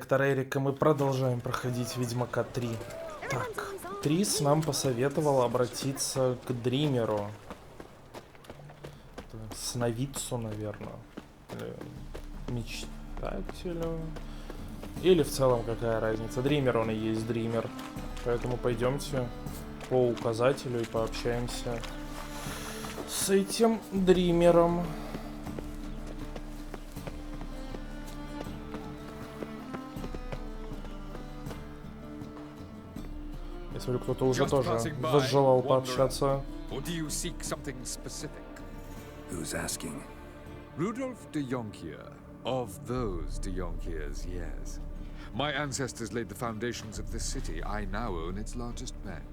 доктора Эрика, мы продолжаем проходить Ведьмака 3. Так, Трис нам посоветовал обратиться к Дримеру. Сновидцу, наверное. Или мечтателю. Или в целом какая разница. Дример он и есть Дример. Поэтому пойдемте по указателю и пообщаемся с этим Дримером. Я смотрю, кто-то уже тоже возжелал пообщаться. Who's asking? Rudolf de Jonkier, of those de Jonkiers, yes. My ancestors laid the foundations of this city. I now own its largest bank.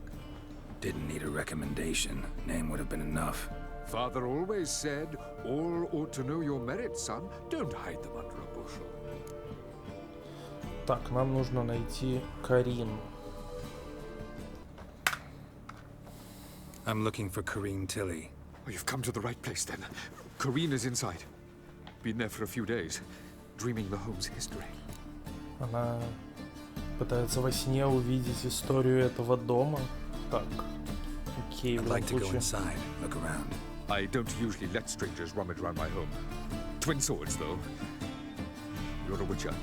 Didn't need a recommendation. Name would have been enough. Father always said, all ought to know your merits, son. Don't hide them under a bushel. Так, нам нужно найти Карин. I'm looking for Corrine Tilly. Oh, you've come to the right place then. Corrine is inside. Been there for a few days, dreaming the home's history. Она пытается во сне увидеть историю этого дома. Так, окей, в любом случае. I don't usually let strangers rummage around my home. Twin swords, though. You're a witcher.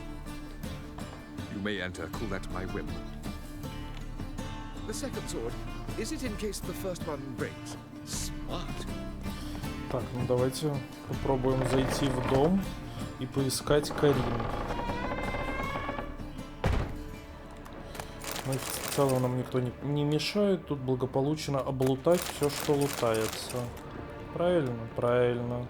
You may enter, call at my whim. The second sword, is it in case the first one breaks? Smart. Так, ну давайте попробуем зайти в дом и поискать Карин. Ну, в целом нам никто не мешает тут благополучно облутать все, что лутается. Правильно? Правильно.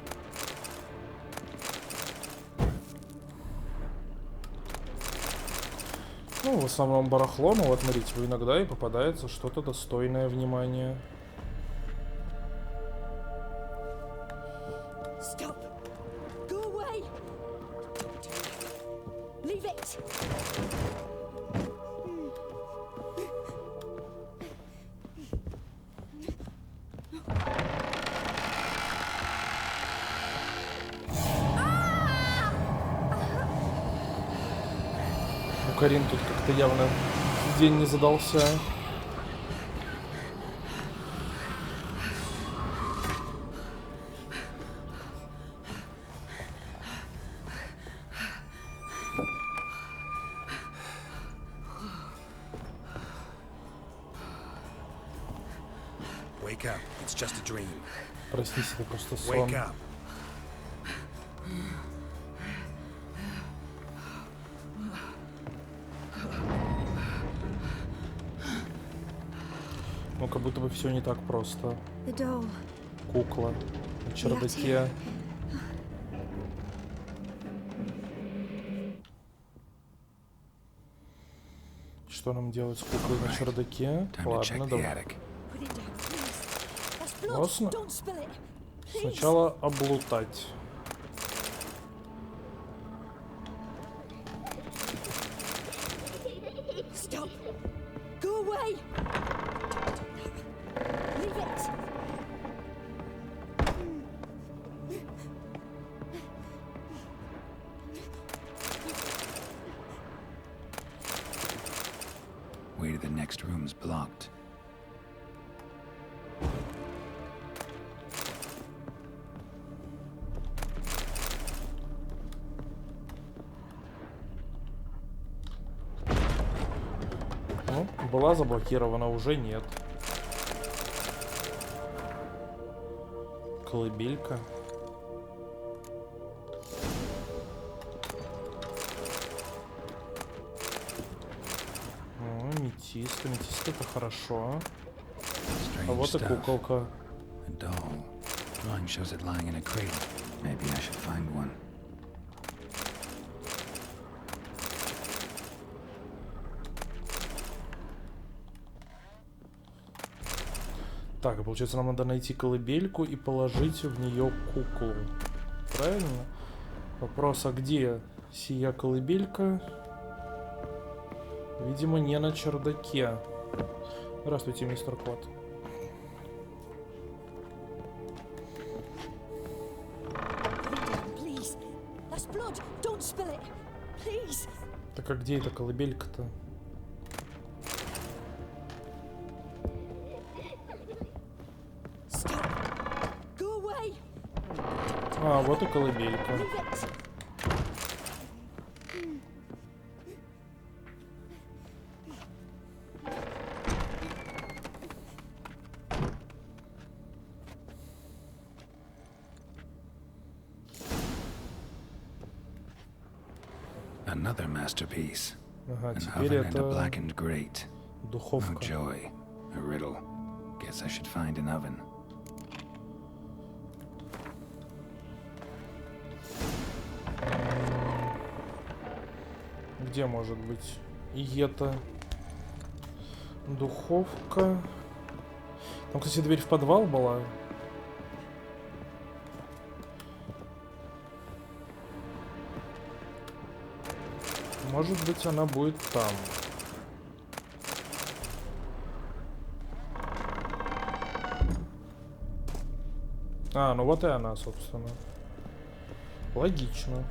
Ну, в основном барахло, но вот смотрите, иногда и попадается что-то достойное внимания. Stop. Go away. Leave it. У Карин тут как-то явно день не задался. Wake up. It's just a dream. Проснись, это просто сон. Wake up. Ну, как будто бы все не так просто. Кукла на чердаке. Что нам делать с куклой на чердаке? Ладно, давай. Классно. Сначала облутать. Way to the next room's blocked. Ну, была заблокирована, уже нет. Колыбелька. Метист. Метист это хорошо. А вот и куколка. Так, получается, нам надо найти колыбельку и положить в нее куклу. Правильно? Вопрос, а где сия колыбелька? Видимо, не на чердаке. Здравствуйте, мистер Кот. Так а где эта колыбелька-то? Stop. Go away. А, вот и колыбелька. Leave it. Another masterpiece. Ага, An теперь oven and a это blackened grate. Oh, духовка. joy. A riddle. Guess I should find an oven. Где может быть? И это духовка. Там, кстати, дверь в подвал была. Может быть, она будет там. А, ну вот и она, собственно. Логично.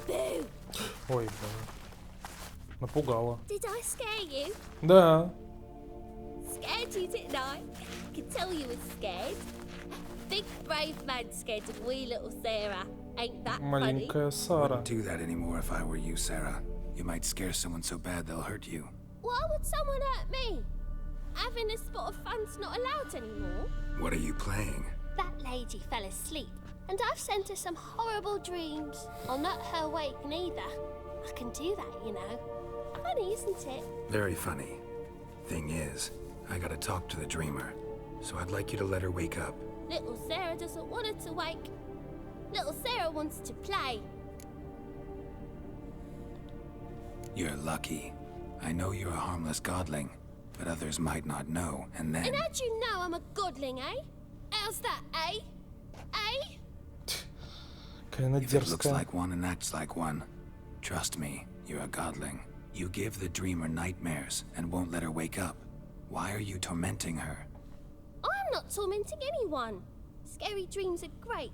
Boo. Ой, блин. Напугала. Did I scare you? Да. Scared you, didn't I? Could tell you was scared. Big brave man scared of wee little Sarah. Ain't that funny? Маленькая Сара. Wouldn't do that anymore if I were you, Sarah. You might scare someone so bad they'll hurt you. Why would someone hurt me? Having a spot of fun's not allowed anymore. What are you playing? That lady fell asleep, and I've sent her some horrible dreams. I'll not her wake neither. I can do that, you know. Funny, isn't it? Very funny. Thing is, I gotta talk to the dreamer, so I'd like you to let her wake up. Little Sarah doesn't want her to wake. Little Sarah wants to play. You're lucky. I know you're a harmless godling, but others might not know, and then... And how'd you know I'm a godling, eh? How's that, eh? Eh? Какая она If it looks дерзкая. like one and acts like one, trust me, you're a godling. You give the dreamer nightmares and won't let her wake up. Why are you tormenting her? I'm not tormenting anyone. Scary dreams are great.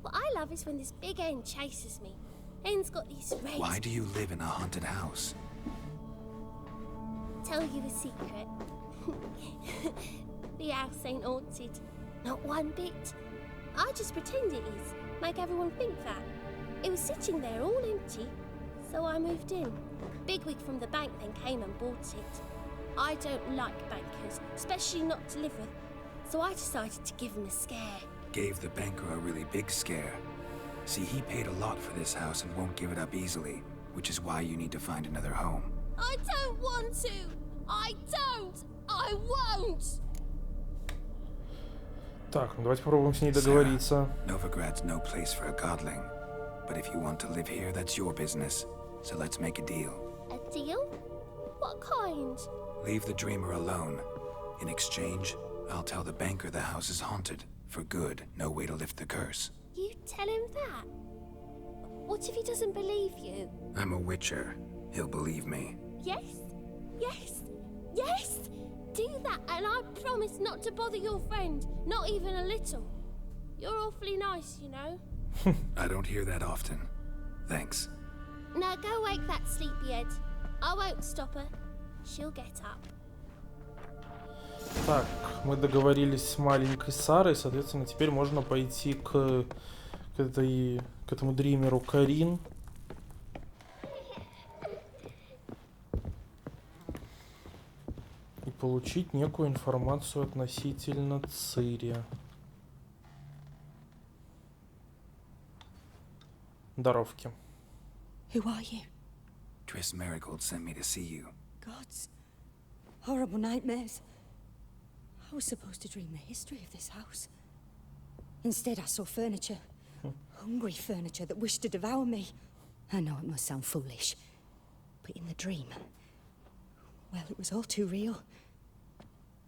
What I love is when this big hen chases me. Hen's got these red... Why do you live in a haunted house? Tell you a secret. The house ain't haunted. Not one bit. I just pretend it is. Make everyone think that. It was sitting there all empty. So I moved in. Bigwig from the bank then came and bought it. I don't like bankers, especially not to live with. So I decided to give him a scare. Gave the banker a really big scare. See, he paid a lot for this house and won't give it up easily, which is why you need to find another home. I don't want to! I don't! I won't! Так, ну давайте попробуем с ней договориться. Novigrad's no place for a godling. But if you want to live here, that's your business. So let's make a deal. A deal? What kind? Leave the dreamer alone. In exchange, I'll tell the banker the house is haunted. For good, no way to lift the curse. You tell him that? What if he doesn't believe you? I'm a witcher. He'll believe me. Yes? Yes? Yes! Do that and I promise not to bother your friend. Not even a little. You're awfully nice, you know. I don't hear that often. Thanks. Now go wake that sleepyhead. I won't stop her. She'll get up. Так, мы договорились с маленькой Сарой, соответственно, теперь можно пойти к этому дримеру Карин. И получить некую информацию относительно Цири. Здоровки. Who are you? Triss Marigold sent me to see you. Gods. Horrible nightmares. I was supposed to dream the history of this house. Instead, I saw furniture. Hungry furniture that wished to devour me. I know it must sound foolish, but in the dream, well, it was all too real.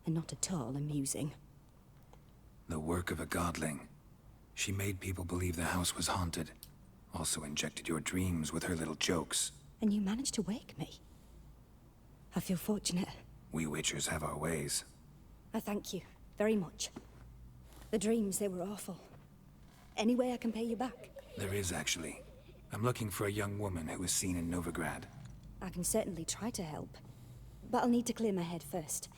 And not at all amusing. The work of a godling. She made people believe the house was haunted. Also injected your dreams with her little jokes. And you managed to wake me. I feel fortunate. We witchers have our ways. I thank you very much. The dreams, they were awful. Any way I can pay you back? There is, actually. I'm looking for a young woman who was seen in Novigrad. I can certainly try to help. But I'll need to clear my head first.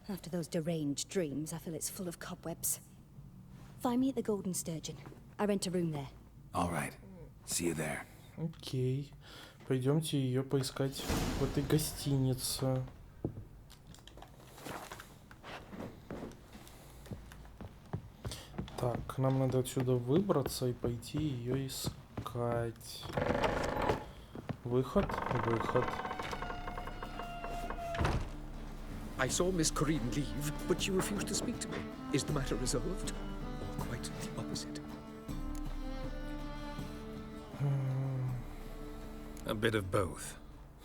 After those deranged dreams, I feel it's full of cobwebs. Find me at the Golden Sturgeon. I rent a room there. All right. See you there. Окей. Пойдемте ее поискать в этой гостинице. Так, нам надо отсюда выбраться и пойти ее искать. Выход, выход. I saw Miss Corinne leave, but she refused to speak to me. Is the matter resolved? Or quite the opposite? A bit of both.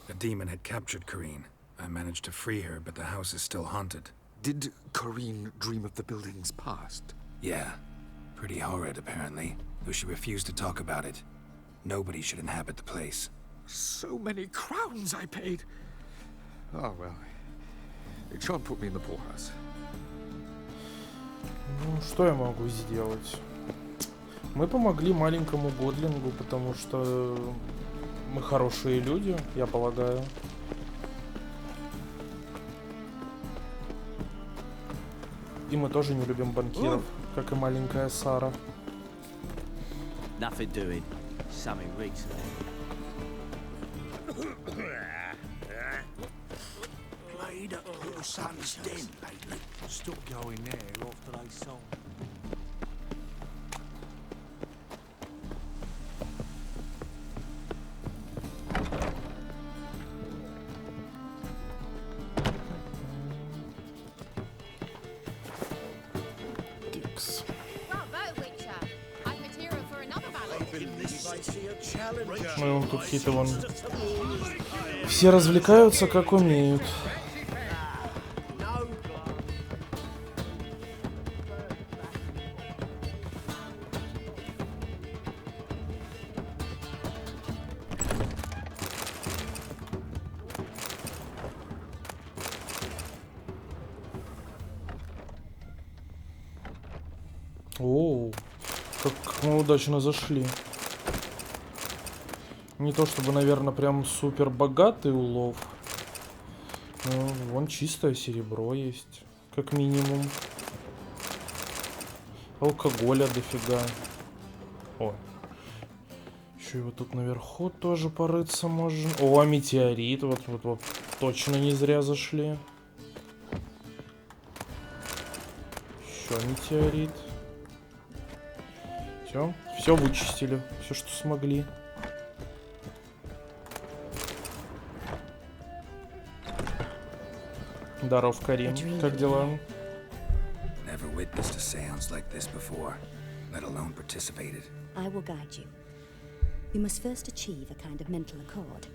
A demon had captured Corinne. I managed to free her, but the house is still haunted. Did Corinne dream of the building's past? Yeah. Pretty horrid, apparently, though she refused to talk about it. Nobody should inhabit the place. So many crowns I paid. Oh, well. It shan't put me in the poorhouse. Ну, что я могу сделать? Мы помогли маленькому годлингу, потому что мы хорошие люди, я полагаю. И мы тоже не любим банкиров, как и маленькая Сара. Nothing doing. Something reeks there. Played up little son's den lately. Stopped going there after they sold. Ну, тут какие-то вон... Все развлекаются, как умеют. Оу, как мы удачно зашли. Не то чтобы, наверное, прям супер богатый улов. Но вон чистое серебро есть, как минимум. Алкоголя дофига. О, еще его тут наверху тоже порыться можно. О, метеорит, вот точно не зря зашли. Еще метеорит. Все вычистили, все, что смогли. Здоров, Карим. Как дела? Never witnessed a seance like this before, let alone participated. I will guide you. You must first achieve a kind of mental accord.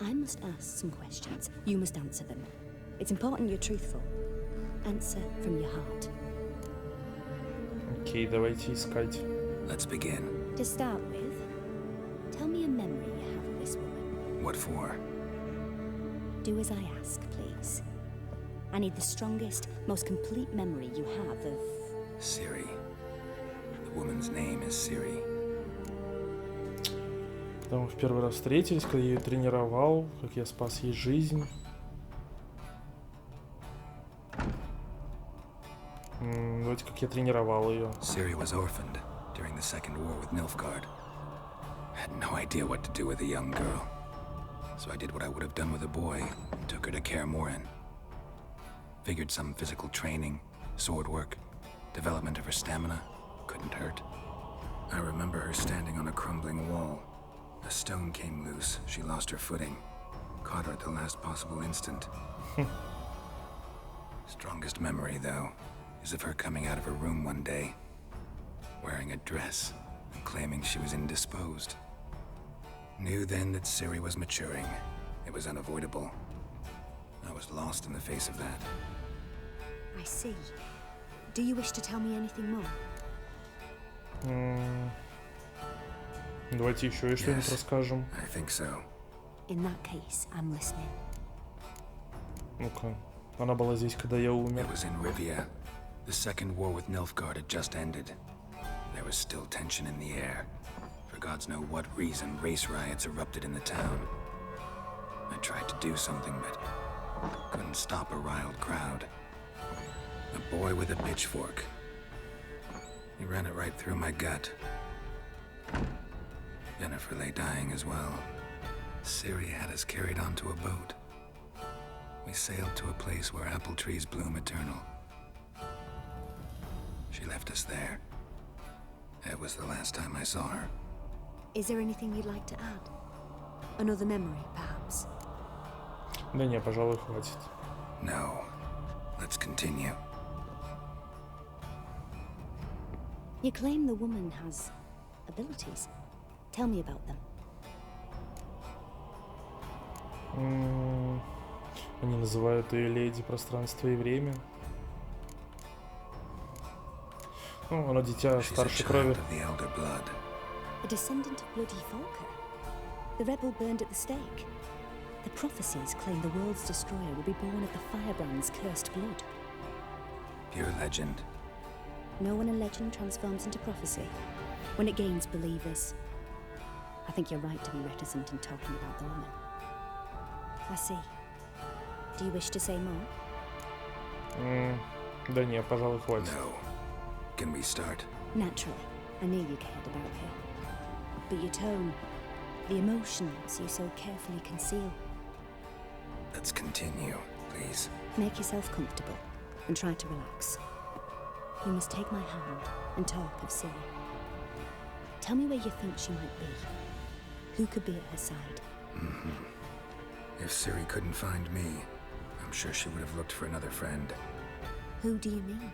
I must ask some questions. You must answer them. It's important you're truthful. Answer from your heart. Окей, давайте искать. Let's begin. To start with, tell me a memory you have of this woman. What for? Do as I ask, please. I need the strongest, most complete memory you have of... Цири. The woman's name is Цири. Когда мы в первый раз встретились, когда я ее тренировал, как я спас ей жизнь. Давайте, как я тренировал ее. Цири was orphaned during the Second War with Nilfgaard. Had no idea what to do with a young girl. So I did what I would have done with a boy and took her to Kaer Morhen. Figured some physical training, sword work, development of her stamina couldn't hurt. I remember her standing on a crumbling wall. A stone came loose, she lost her footing. Caught her at the last possible instant. Strongest memory, though, is of her coming out of her room one day, wearing a dress and claiming she was indisposed. Knew then that Цири was maturing. It was unavoidable. I was lost in the face of that. I see. Do you wish to tell me anything more? Давайте еще и что-нибудь расскажем. I think so. In that case, I'm listening. Ну-ка. Она была здесь, когда я умер. It was in Rivia. The second war with Nilfgaard had just ended. There was still tension in the air. For gods know what reason, race riots erupted in the town. I tried to do something, but couldn't stop a riled crowd. A boy with a pitchfork. He ran it right through my gut. Jennifer lay dying as well. Цири had us carried onto a boat. We sailed to a place where apple trees bloom eternal. She left us there. That was the last time I saw her. Is there anything you'd like to add? Another memory, perhaps? Да не, пожалуй, хватит. No. Let's continue. You claim the woman has abilities. Tell me about them. Они называют ее леди пространства и время. Ну, она дитя She's a старшей child крови. of the elder blood. A descendant of bloody Falker. The rebel burned at the stake. The prophecies claim the world's destroyer will be born of the firebrand's cursed blood. Pure legend. No one in legend transforms into prophecy when it gains believers. I think you're right to be reticent in talking about the woman. I see. Do you wish to say more? Да не, пожалуй, хватит. No. Can we start? Naturally. I knew you cared about her. But your tone, the emotions you so carefully conceal. Let's continue, please. Make yourself comfortable and try to relax. You must take my hand and talk of Цири. Tell me where you think she might be. Who could be at her side? If Цири couldn't find me, I'm sure she would have looked for another friend. Who do you mean?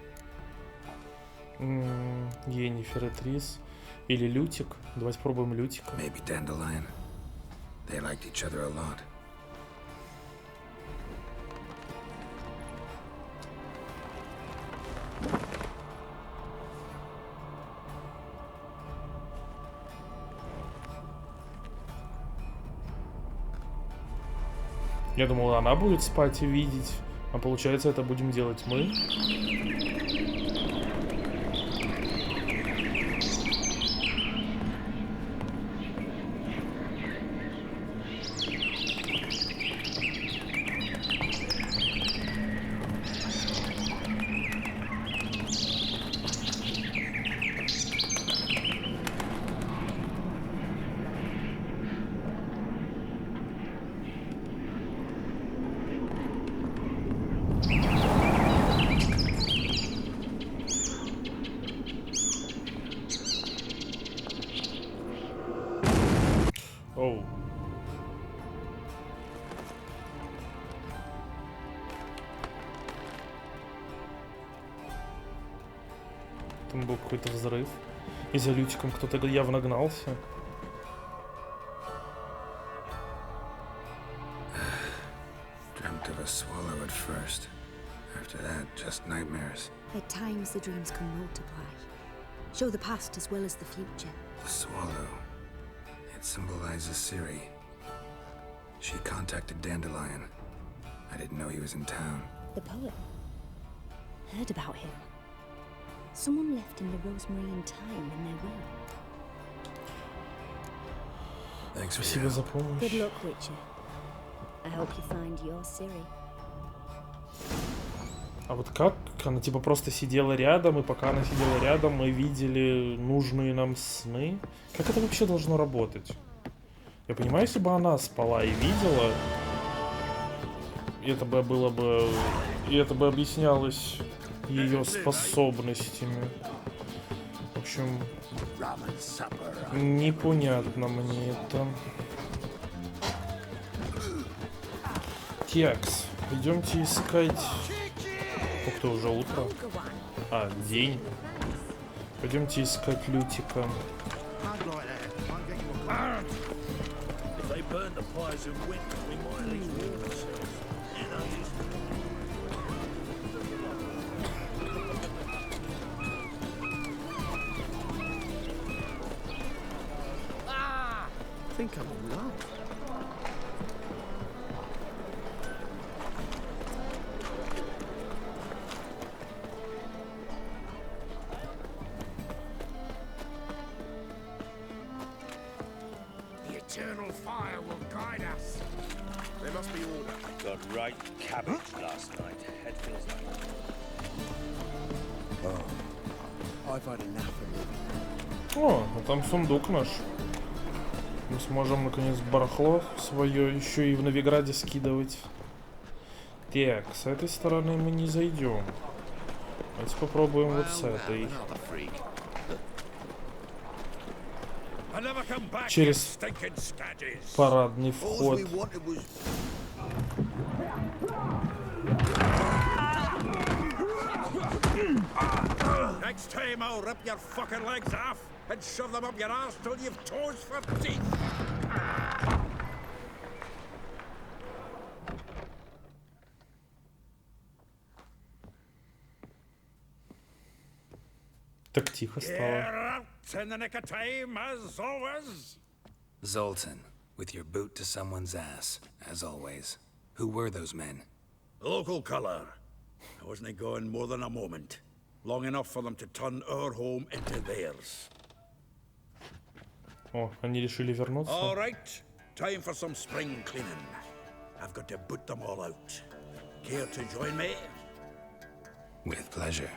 Йеннифер и Трис. Или Лютик. Давайте пробуем Лютика. Maybe Dandelion. They liked each other a lot. Я думал, она будет спать и видеть. А получается, это будем делать мы. Оу. Там был какой-то взрыв. И за Лютиком кто-то явно гнался. Dreamt of a swallow at first. After that, just nightmares. At times the dreams can multiply. Show the past as well as the future. The swallow. It symbolizes Цири. She contacted Dandelion. I didn't know he was in town. The poet. Heard about him. Someone left him the Rosemary time in their will. Thanks for Спасибо your за help. помощь. Good luck, Witcher. I hope you find your Цири. А вот как? Она типа просто сидела рядом, и пока она сидела рядом, мы видели нужные нам сны. Как это вообще должно работать? Я понимаю, если бы она спала и видела, это бы было бы... И это бы объяснялось ее способностями. В общем, непонятно мне это. Текс. Идемте искать... Ух ты, уже утро. А, день. Пойдемте искать Лютика. I think I'm in love. must be order. Got right cabbage last night. Head feels like. I've had enough of it. О, а там сундук наш. Мы сможем наконец барахло свое еще и в Новиграде скидывать. Так, с этой стороны мы не зайдем. Давайте попробуем вот с этой. Через парадный вход. Next time I'll rip your fucking legs off and shove them up your ass till you've toes for teeth. Так тихо стало. Geralt in the nick of time, as always. Zoltan, with your boot to someone's ass, as always. Who were those men? Local colour. I wasn't gone more than a moment. Long enough for them to turn our home into theirs. О, они решили вернуться. All right, time for some spring cleaning. I've got to boot them all out. Care to join me? With pleasure.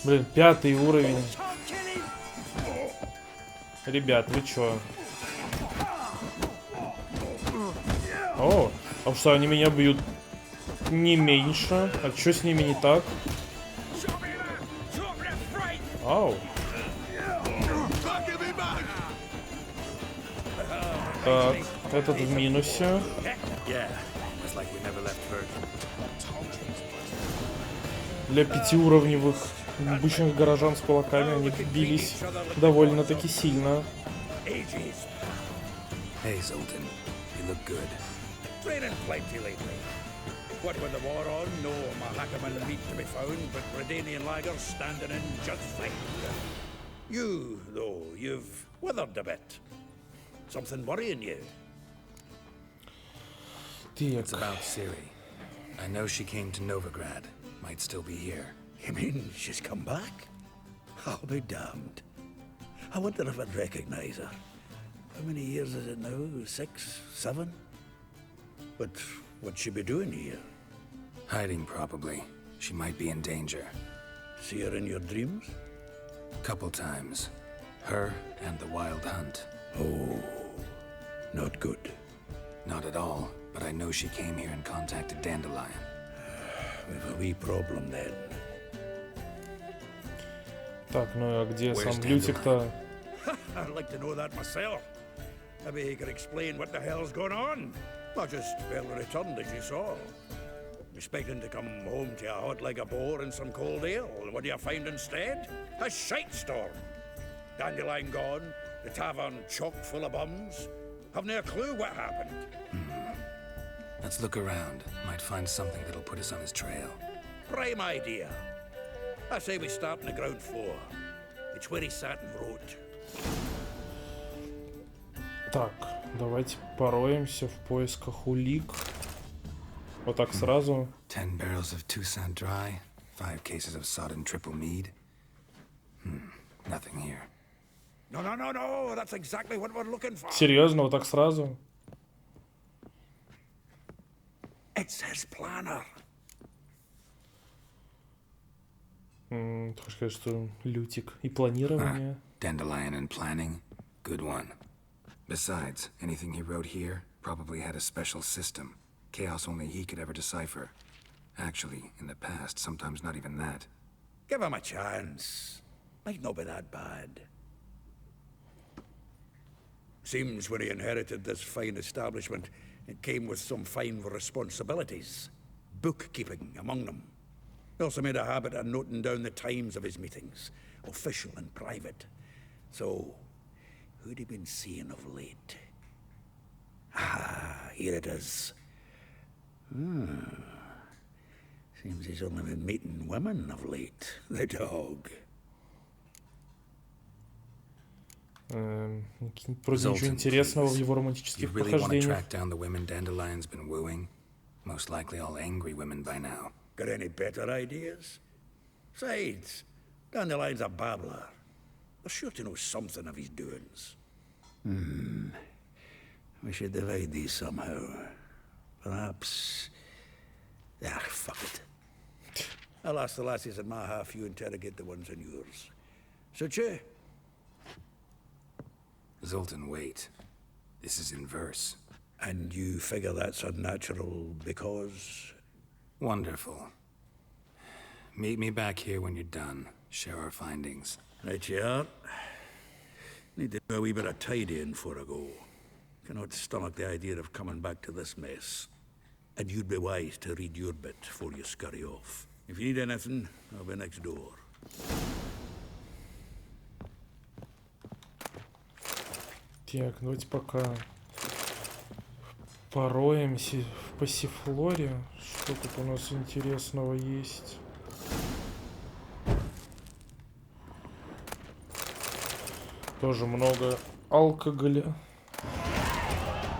Блин, 5-й уровень. Ребят, вы чё? О, а что они меня бьют не меньше? А чё с ними не так? Ау. Так, этот в минусе. Для 5-уровневых обычных горожан с кулаками они бились довольно-таки сильно. Hey, Zoltan, you look good. Training plenty lately. What with the war on, no Mahakaman meat to be found, but Redanian lagers standing in just fine. You, though, you've withered a bit. Something worrying you? It's about Цири. I know she came to Novigrad. Might still be here. You mean she's come back? I'll be damned. I wonder if I'd recognize her. How many years is it now? 6, 7? But what'd she be doing here? Hiding, probably. She might be in danger. See her in your dreams? Couple times. Her and the Wild Hunt. Oh, not good. Not at all, but I know she came here and contacted Dandelion. We've a wee problem then. Так, ну а где Where's сам Лютик-то? I'd like to know that myself. Maybe he could explain what the hell's going on. Not just barely returned, as you saw. Expecting to come home to a hot like a boar and some cold ale, and what do you find instead? A shite storm. Dandelion gone, the tavern chock full of bums. Haven't a clue what happened. Let's look around. Might find something that'll put us on his trail. Prime idea. I say we start on the ground floor. It's where he sat and wrote. Так, давайте пороемся в поисках улик. Вот так сразу. 10 barrels of Toussaint Dry, 5 cases of sodden triple mead. Nothing here. No. That's exactly what we're looking for. Серьезно, вот так сразу? It's his planner. Ты хочешь сказать, что Лютик и планирование? Dandelion and planning. Good one. Besides, anything he wrote here probably had a special system. Chaos only he could ever decipher. Actually, in the past, sometimes not even that. Give him a chance. Might not be that bad. Seems when he inherited this fine establishment, it came with some fine responsibilities. Bookkeeping among them. He also made a habit of noting down the times of his meetings, official and private. So, who'd he been seeing of late? Ah, here it is. Seems he's only been meeting women of late. The dog. Вроде ничего интересного в его романтических You really want to похождениях. track down the women Dandelion's been wooing? Most likely all angry women by now. Got any better ideas? Besides, Dandelion's a babbler. They're sure to know something of his doings. We should divide these somehow. Perhaps... Ah, fuck it. I'll ask the lassies in my half, you interrogate the ones in yours. Such a... Zoltan, wait. This is in verse. And you figure that's unnatural because... Wonderful. Meet me back here when you're done. Share our findings. Right you are. Need to do a wee bit of tidying before I go. Cannot stomach the idea of coming back to this mess. And you'd be wise to read your bit before you scurry off. If you need anything, I'll be next door. Так, давайте пока пороемся в пассифлоре. Что тут у нас интересного есть? Тоже много алкоголя.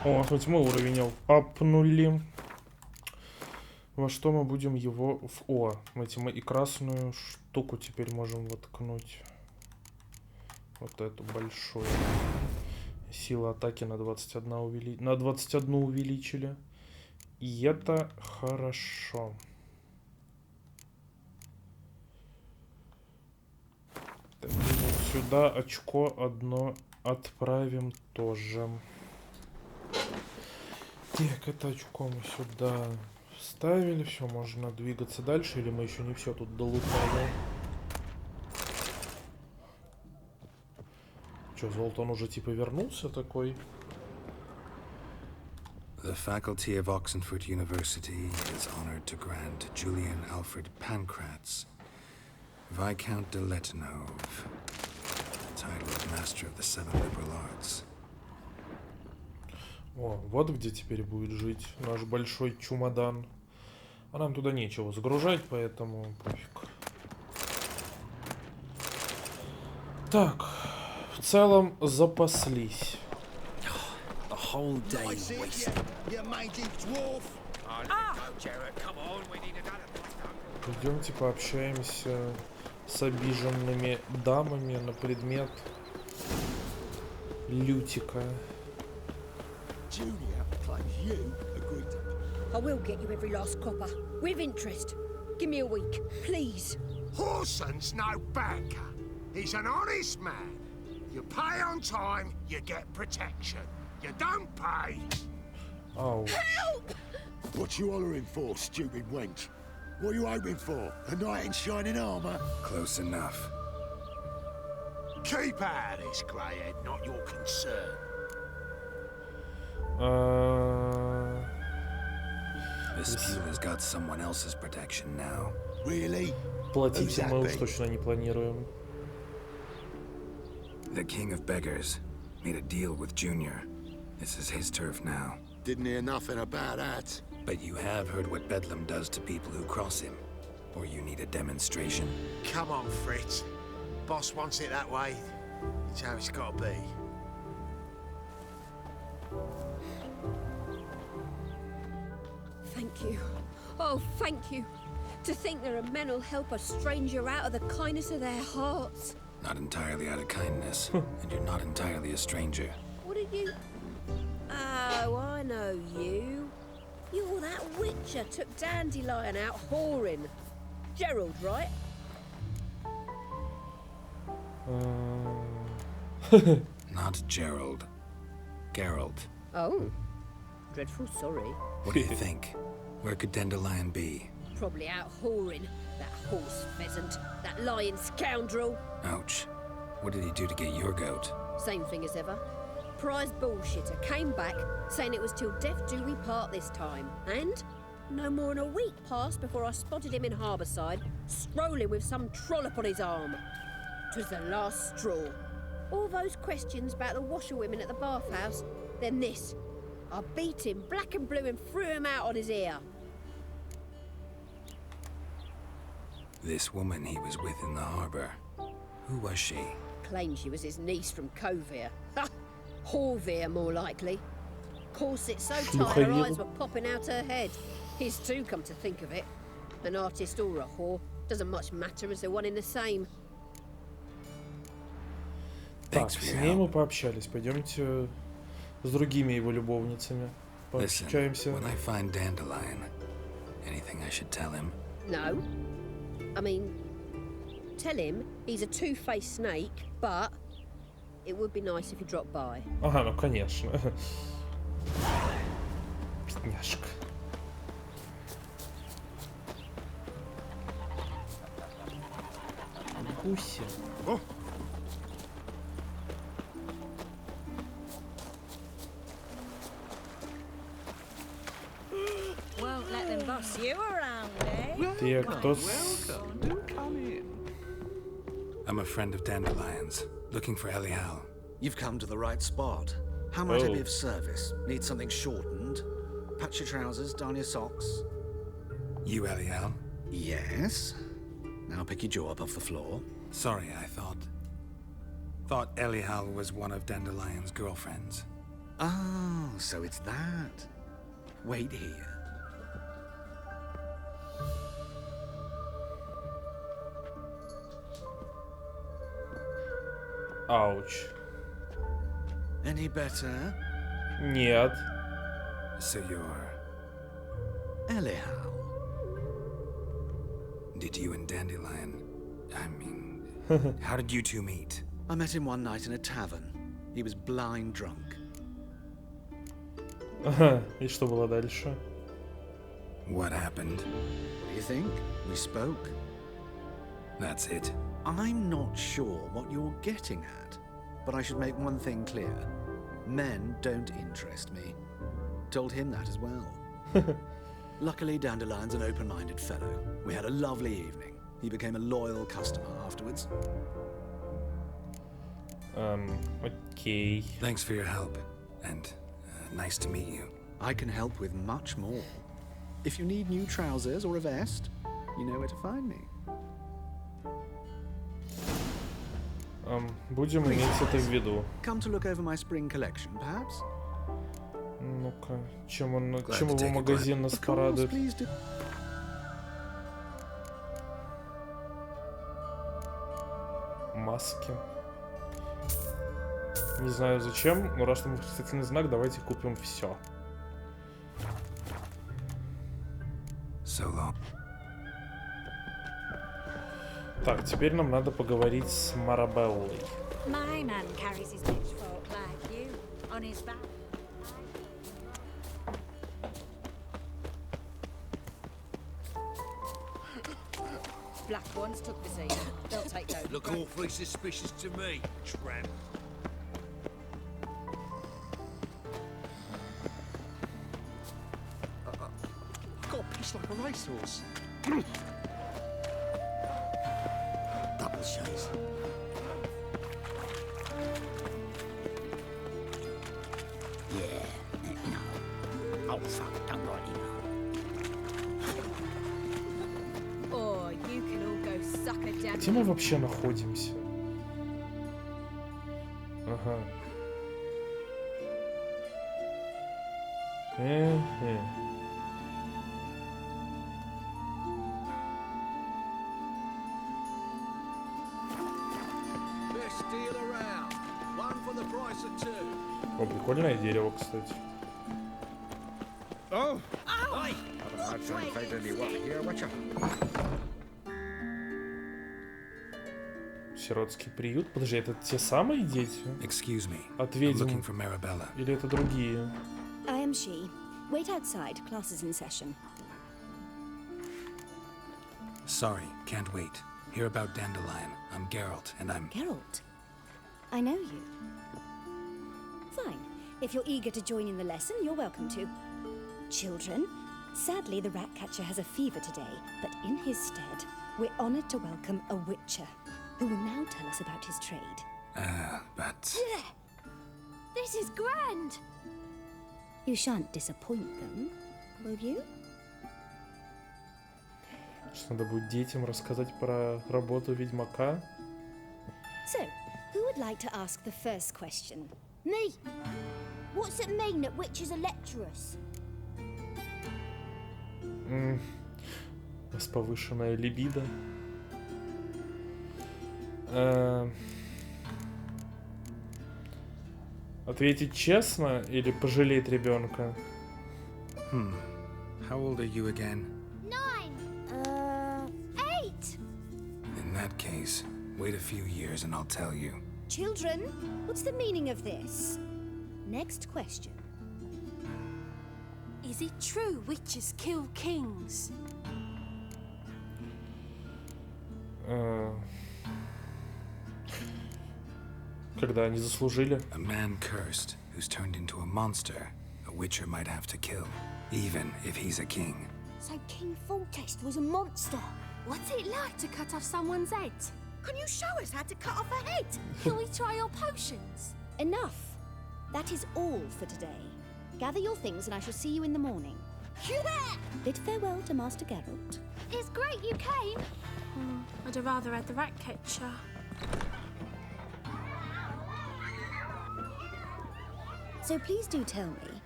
О, хоть мы уровень апнули. Во что мы будем его... О, мы и красную штуку теперь можем воткнуть. Вот эту большую. Сила атаки на 21 увеличили. И это хорошо. Так, сюда очко одно отправим тоже. Так, это очко мы сюда вставили. Все, можно двигаться дальше. Или мы еще не все тут долутали? Че, Золтан уже типа вернулся такой? The faculty of Oxenford University is honored to grant Julian Alfred Pancratz, Viscount de Letenhove, the title of Master of the Seven Liberal Arts. О, вот где теперь будет жить наш большой чемодан. А нам туда нечего загружать, поэтому пофиг. Так, в целом запаслись. Пойдемте пообщаемся с обиженными дамами на предмет Лютика. I will get you every last copper, with interest. Give me a week, please. Horson's no banker. He's an honest man. You pay on time, you get protection. You don't pay. Ау. Help! What you hollering for, stupid wench? What are you hoping for? A knight in shining armor? Close enough. Keep out of this, greyhead, not your concern. This fuel has got someone else's protection now. Really? Платить мы уж точно не планируем. The King of Beggars made a deal with Junior. This is his turf now. Didn't hear nothing about that. But you have heard what Bedlam does to people who cross him. Or you need a demonstration. Come on, Fritz. Boss wants it that way. It's how it's got to be. Thank you. Oh, thank you. To think there are men who'll help a stranger out of the kindness of their hearts. Not entirely out of kindness. And you're not entirely a stranger. What are you... Oh, I know you. You're that witcher took Dandelion out whoring. Gerald, right? Not Gerald. Geralt. Oh. Dreadful sorry. What do you think? Where could Dandelion be? Probably out whoring. That horse pheasant. That lying scoundrel. Ouch. What did he do to get your goat? Same thing as ever. Prize bullshitter came back saying it was till death do we part this time. And no more than a week passed before I spotted him in Harbourside, strolling with some trollop on his arm. 'Twas the last straw. All those questions about the washerwomen at the bathhouse, then this. I beat him black and blue and threw him out on his ear. This woman he was with in the harbor. Who was she? Claimed she was his niece from Kovir. Ha! Horvir, more likely. Corset so tight her eyes were popping out her head. His too, come to think of it. An artist or a whore. Doesn't much matter as they're one in the same. Так, с ней мы пообщались. Пойдемте с другими его любовницами. Listen, Пообщаемся. when I find Dandelion, anything I should tell him? No. I mean, tell him he's a two-faced snake, but it would be nice if he dropped by. Ага, ну конечно. Бедняжка. Гуси. Won't let them boss you around, eh? Ты кто с... I'm a friend of Dandelion's, looking for Elial. You've come to the right spot. How might I Oh. be of service? Need something shortened? Patch your trousers, darn your socks. You, Elial? Yes. Now pick your jaw up off the floor. Sorry, I thought Elial was one of Dandelion's girlfriends. Oh, so it's that. Wait here. Ауч. Any better? Нет. So you're... Elial. Did you and Dandelion... I mean... how did you two meet? I met him one night in a tavern. He was blind drunk. Ага, и что было дальше? What happened? What do you think? We spoke. That's it. I'm not sure what you're getting at, but I should make one thing clear. Men don't interest me. Told him that as well. Luckily, Dandelion's an open-minded fellow. We had a lovely evening. He became a loyal customer afterwards. Окей. Thanks for your help, and nice to meet you. I can help with much more. If you need new trousers or a vest, you know where to find me. Будем иметь это в виду. Come to look over my spring collection, perhaps? Ну-ка, чем он, Glad чем to его take a магазин нас Of course, порадует? please do. Маски. Не знаю зачем, но раз там восклицательный знак, давайте купим все. So long. Так, теперь нам надо поговорить с Марабеллой. My man carries his pitchfork like you, on his back. Black ones took the seat. They'll take note. Look awfully suspicious to me, tramp. Got a piece like a racehorse. Double chase. Yeah, no. Oh, fuck, don't write it now. Or you can all go suck a damn. Где мы вообще находимся? Ага. Best deal around. One for the price of two. О, прикольное дерево, кстати. Oh! Hey! I've trying to find any work here, watcha. Сиротский приют. Подожди, это те самые дети? Excuse me. От I'm ведьм. looking for Marabella. Или это другие? I am she. Wait outside. Class is in session. Sorry, can't wait. Hear about Dandelion. I'm Geralt, and I'm... Geralt, I know you. Fine. If you're eager to join in the lesson, you're welcome to. Children, sadly the rat catcher has a fever today, but in his stead, we're honored to welcome a witcher, who will now tell us about his trade. but... This is grand! You shan't disappoint them, will you? Что надо будет детям рассказать про работу ведьмака? So, who would like to ask the first question? Me! What's it mean that witches are lecturers? У нас повышенная либидо. Ответить честно или пожалеть ребенка? How old are you again? 8. In that case, wait a few years and I'll tell you. Children, what's the meaning of this? Next question. Is it true witches kill kings? Когда они заслужили. A man cursed who's turned into a monster, a witcher might have to kill, even if he's a king. So King Foltest was a monster. What's it like to cut off someone's head? Can you show us how to cut off a head? Can we try your potions? Enough. That is all for today. Gather your things and I shall see you in the morning. Bid farewell to Master Geralt. It's great you came. I'd have rather had the rat catcher. So please do tell me,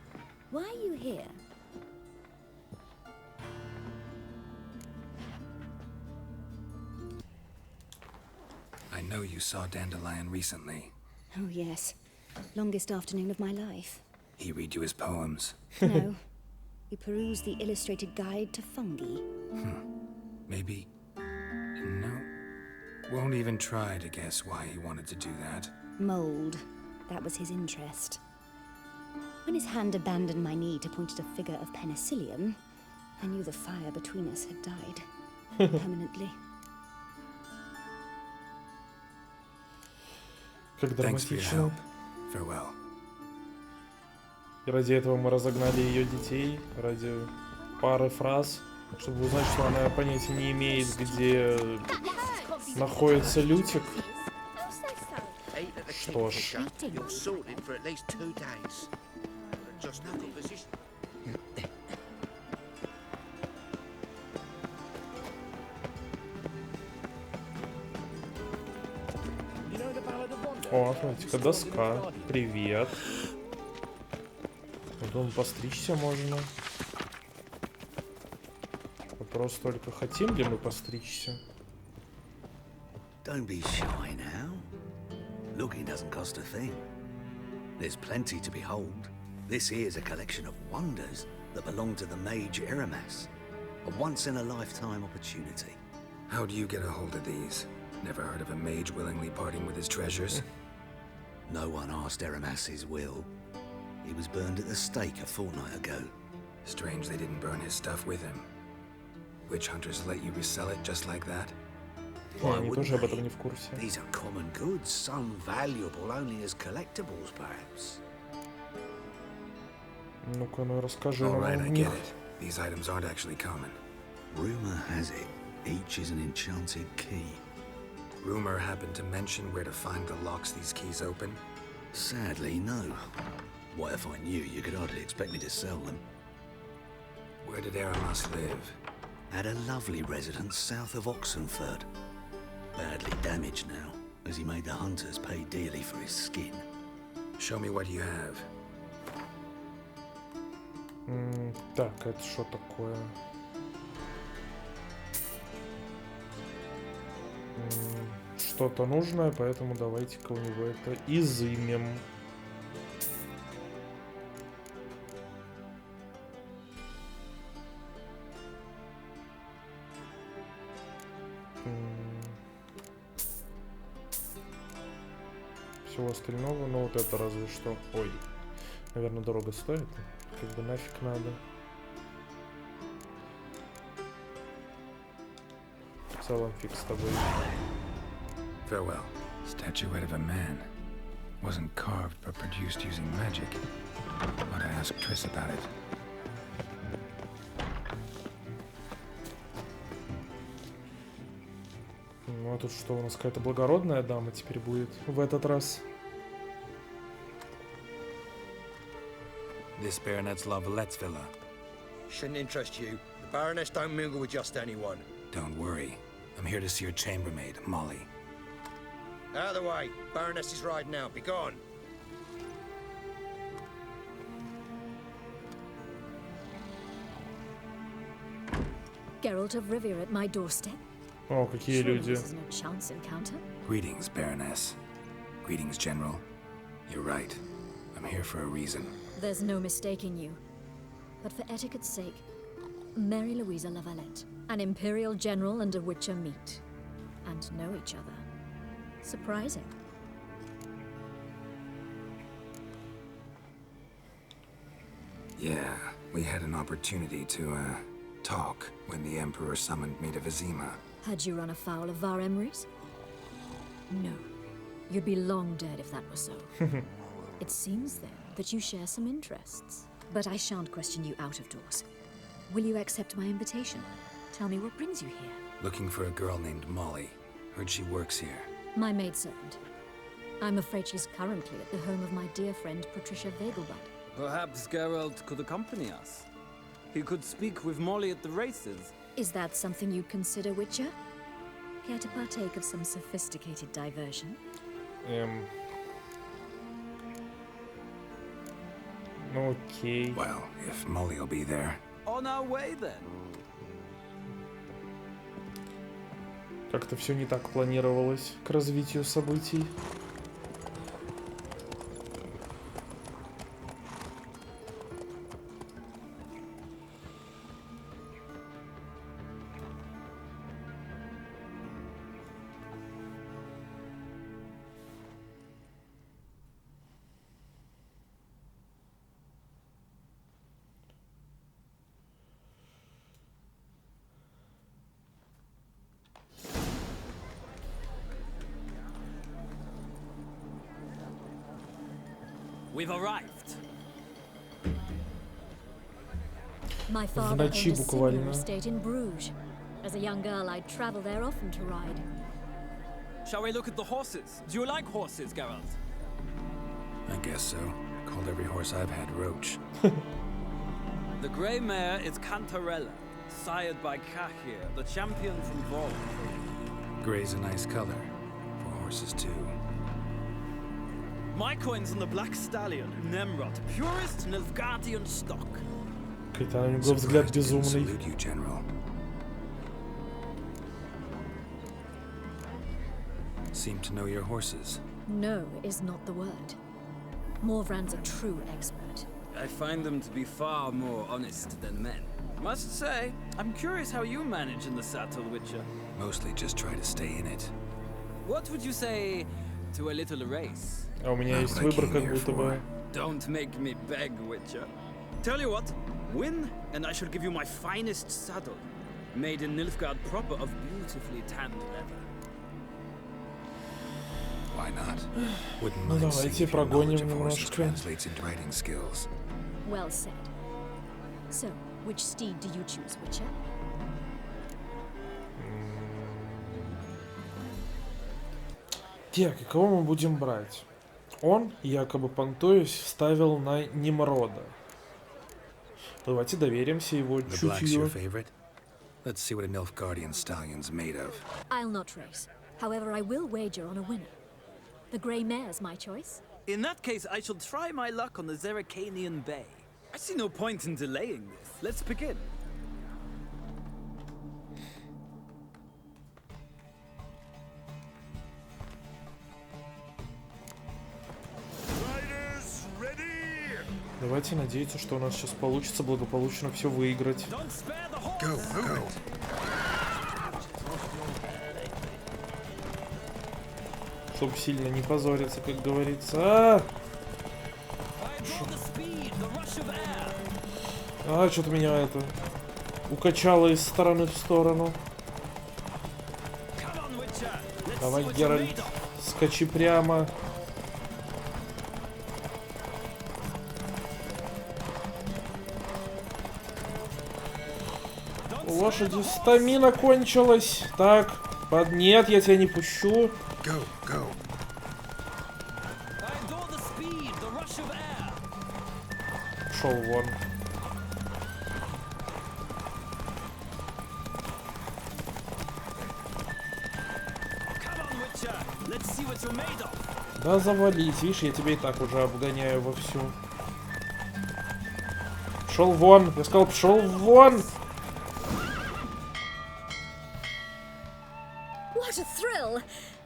why are you here? I know you saw Dandelion recently. Oh yes, longest afternoon of my life. He read you his poems. No, we perused the illustrated guide to fungi. Maybe. No. Won't even try to guess why he wanted to do that. Mold, that was his interest. When his hand abandoned my knee to point at a figure of penicillium, I knew the fire between us had died. Permanently. Как Thanks for your драматично. help. Farewell. И ради этого мы разогнали ее детей, ради пары фраз, чтобы узнать, что она понятия не имеет, где находится Лютик. Что ж. You're sorted for at least 2 days. Just no composition. О, смотрите-ка, доска. Привет. Я думаю, постричься можно. Вопрос только, хотим ли мы постричься? Don't be shy now. Looking doesn't cost a thing. There's plenty to behold. This here's a collection of wonders that belong to the mage Eramas. A once-in-a-lifetime opportunity. How do you get a hold of these? Never heard of a mage willingly parting with his treasures? No one asked Eramas's will. He was burned at the stake a fortnight ago. Strange they didn't burn his stuff with him. Witch hunters let you resell it just like that? Why Они wouldn't тоже об they? этом не в курсе. These are common goods, some valuable only as collectibles, perhaps. Ну-ка, ну расскажи All нам right, о I них. get it. These items aren't actually common. Rumor has it, each is an enchanted key. Rumor happened to mention where to find the locks these keys open? Sadly, no. What if I knew, you could hardly expect me to sell them. Where did Eramas live? At a lovely residence south of Oxenford. Badly damaged now, as he made the hunters pay dearly for his skin. Show me what you have. Так, это что такое? Что-то нужное, поэтому давайте-ка у него это изымем. Всего остального, ну вот это разве что. Ой, наверное, дорого стоит. Как бы нафиг надо. В целом фиг с тобой. Farewell. Statuette of a man. Wasn't carved but produced using magic. Ought to ask Triss about it. Ну а тут что, у нас какая-то благородная дама теперь будет в этот раз. This baronet's love Lettsvilla. Shouldn't interest you. The Baroness don't mingle with just anyone. Don't worry. I'm here to see your chambermaid, Molly. Out of the way. Baroness is riding out. Be gone. Geralt of Rivia at my doorstep. О, какие Surely люди. this isn't a chance encounter. Greetings, Baroness. Greetings, General. You're right. I'm here for a reason. There's no mistaking you. But for etiquette's sake, Mary Louisa Lavalette, an Imperial General and a Witcher meet. And know each other. Surprising. Yeah, we had an opportunity to, talk when the Emperor summoned me to Vizima. Had you run afoul of Var Emrys? No. You'd be long dead if that were so. It seems, then, that you share some interests. But I shan't question you out of doors. Will you accept my invitation? Tell me what brings you here. Looking for a girl named Molly. Heard she works here. My maidservant. I'm afraid she's currently at the home of my dear friend Patricia Vegelbud. Perhaps Geralt could accompany us. He could speak with Molly at the races. Is that something you'd consider, Witcher? Care to partake of some sophisticated diversion? Окей. Well, if Molly will be there. On our way, then. Как-то все не так планировалось к развитию событий. We've arrived. My father owned a similar estate in Bruges. As a young girl, I'd travel there often to ride. Shall we look at the horses? Do you like horses, Geralt? I guess so. Called every horse I've had Roach. The grey mare is Cantarella, sired by Cahir, the champion from Vol. Grey's a nice color. For horses, too. My coin's on the black stallion, Nemrod, purest Nilfgaardian stock. Какой-то у него взгляд безумный. Salute you, General. Seem to know your horses. No is not the word. Morvran's a true expert. I find them to be far more honest than men. Must say, I'm curious how you manage in the saddle, Witcher. Mostly just try to stay in it. What would you say to a little race? А у меня есть выбор, как будто бы. Don't make me beg, Witcher. Tell you what, win, and I shall give you my finest saddle, made in Nilfgaard proper of beautifully tanned leather. Why not? Wouldn't Ну mind давайте seeing if your knowledge прогоним of horses немножко. translates into riding skills. Well said. So, which steed do you choose, Witcher? Так, и кого мы будем брать? Он, якобы понтуясь, ставил на Немрода. Давайте доверимся его The black's your чутью. favorite? Let's see what a Nilfgaardian stallion's made of. I'll not race. However, I will wager on a winner. The grey mare's my choice. In that case, I shall try my luck on the Zeracanian Bay. I see no point in delaying this. Let's begin. Давайте надеяться, что у нас сейчас получится благополучно все выиграть. Go, go. Чтоб сильно не позориться, как говорится. Что-то меня это укачало из стороны в сторону. Давай, Геральт, скачи прямо. У лошади стамина кончилась. Так, нет, я тебя не пущу. Go, go. Шел вон. Да завались, видишь, я тебя и так уже обгоняю вовсю. Пшел вон, я сказал, пшел вон. What a thrill!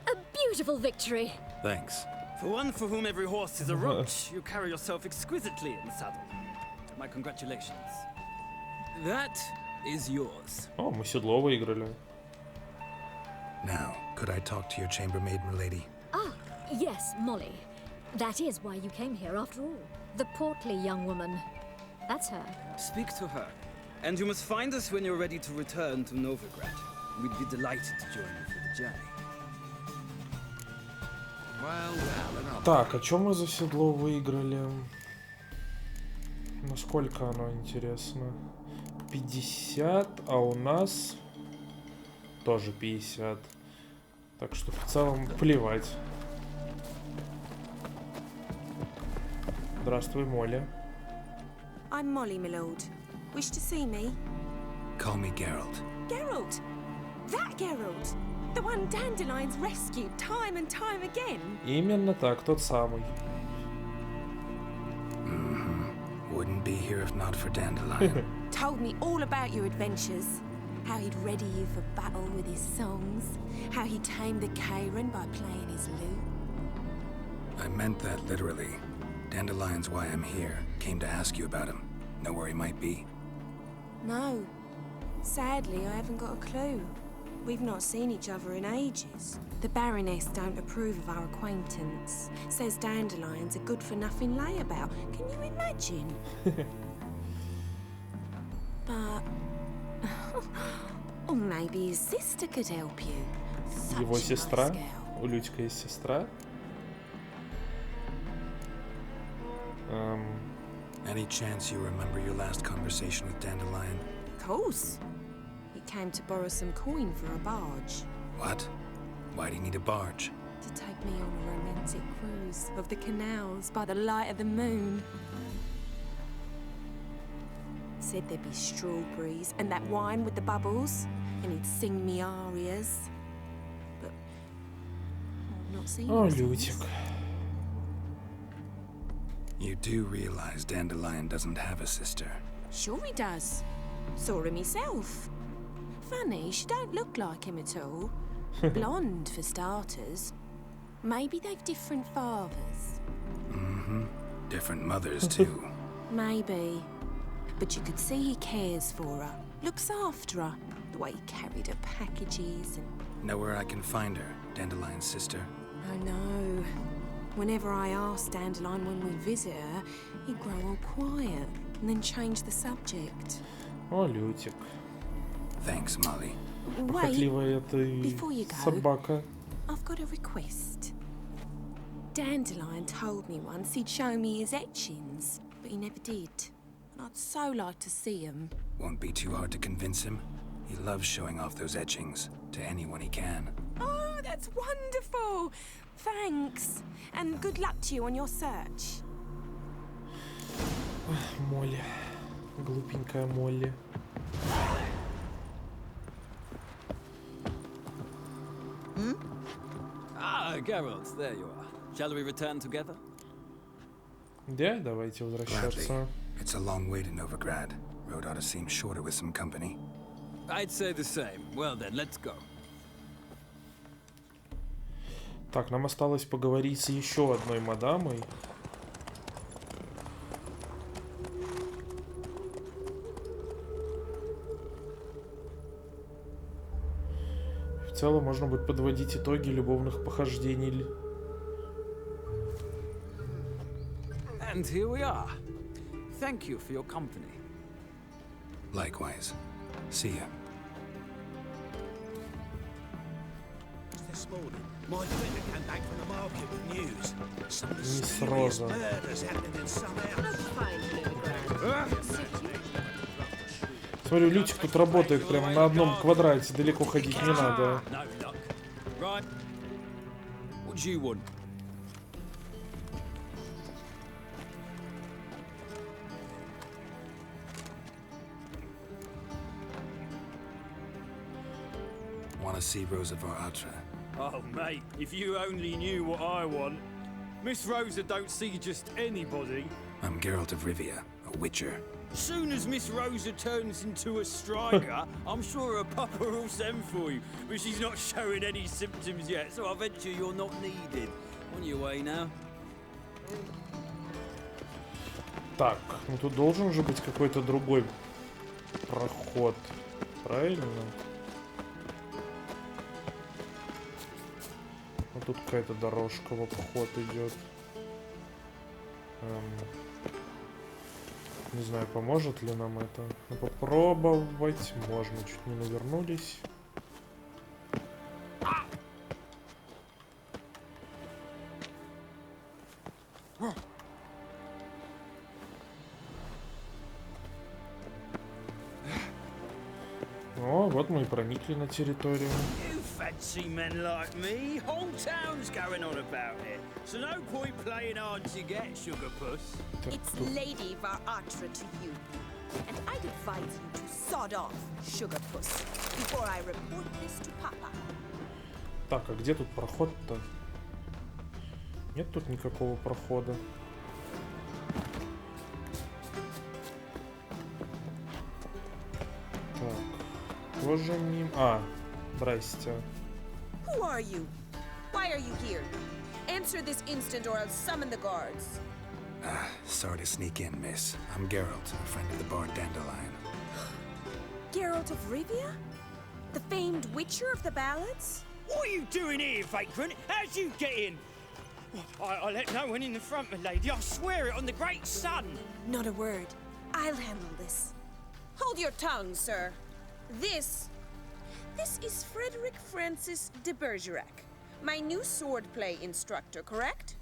A beautiful victory. Thanks. For one for whom every horse is a roach, you carry yourself exquisitely in the saddle. My congratulations. That is yours. О, мы седло выиграли. Now, could I talk to your chambermaid, milady? Ah, yes, Molly. That is why you came here after all. The portly young woman. That's her. Speak to her. And you must find us when you're ready to return to Novigrad. We'd be delighted to join you for the journey. Так, а чё мы за седло выиграли? Насколько оно интересно? 50, а у нас тоже 50. Так что в целом плевать. Здравствуй, Молли. I'm Molly, my lord. Wish to see me? Call me Geralt. Geralt! That Geralt! The one Dandelion's rescued time and time again. Именно так, тот самый. Wouldn't be here if not for Dandelion. Told me all about your adventures. How he'd ready you for battle with his songs. How he tamed the Karen by playing his lute. I meant that literally. Dandelion's why I'm here. Came to ask you about him. Know where he might be? No. Sadly, I haven't got a clue. We've not seen each other in ages. The Baroness don't approve of our acquaintance. Says Dandelion's a good-for-nothing layabout. Can you imagine? But... or maybe his sister could help you. Его сестра? У Лютика есть сестра? Any chance you remember your last conversation with Dandelion? Of course. He came to borrow some coin for a barge. What? Why do you need a barge? To take me on a romantic cruise of the canals by the light of the moon. Said there'd be strawberries and that wine with the bubbles, and he'd sing me arias. But I've not seen О, him Лютик. since. You do realize Dandelion doesn't have a sister. Sure he does. Saw him himself. Funny, she don't look like him at all. Blonde, for starters. Maybe they've different fathers. Different mothers, too. Maybe. But you could see he cares for her. Looks after her. The way he carried her packages and... Know where I can find her, Dandelion's sister? I know. Whenever I asked Dandelion when we visit her, he'd grow all quiet and then change the subject. О, Лютик. Thanks, Molly. Похотливая ты before you go, собака. I've got a request. Dandelion told me once he'd show me his etchings, but he never did. And I'd so like to see them. Won't be too hard to convince him. He loves showing off those etchings to anyone he can. Oh, that's wonderful! Thanks. And good luck to you on your search. Молли. Глупенькая Молли. Ah, Geralt, there you are. Shall we return together? Да, давайте возвращаться. It's a long way to Novigrad. Road ought to seem shorter with some company. I'd say the same. Well then, let's go. Так, нам осталось поговорить с еще одной мадамой. В целом можно будет подводить итоги любовных похождений. And here we are. Thank you for your company. Likewise. See ya. This morning, my friend came back from the market with news. Some of the Miss serious Rosa. murders happening in some Смотрю, Лютик тут работает прямо на одном квадрате, далеко ходить не надо. Right. What do you want? Want to see Rosa Varatra? Oh, mate, if you only knew what I want. Miss Rosa don't see just anybody. I'm Geralt of Rivia, a witcher. Soon as Miss Rosa turns into a striker, I'm sure her papa will send for you. But she's not showing any symptoms yet, so I venture you're not needed. On your way now. Так, ну тут должен же быть какой-то другой проход, правильно? Вот тут какая-то дорожка в обход идет. Не знаю, поможет ли нам это. Но попробовать можно. Чуть не навернулись. О, вот мы и проникли на территорию. Fancy men like me, whole town's going on about it. So no point playing hard to get, sugar puss. It's Lady Varatra to you. And I'd advise you to sod off, sugar puss, before I report this to Papa. Так, а где тут проход-то? Нет тут никакого прохода. Так, тоже мимо. А, здрасте. Who are you? Why are you here? Answer this instant or I'll summon the guards. Sorry to sneak in, miss. I'm Geralt, a friend of the bard Dandelion. Geralt of Rivia? The famed witcher of the ballads? What are you doing here, vagrant? How'd you get in? I let no one in the front, my lady. I swear it on the great sun. Not a word. I'll handle this. Hold your tongue, sir. This is Frederick Francis de Bergerac, my new swordplay instructor, correct?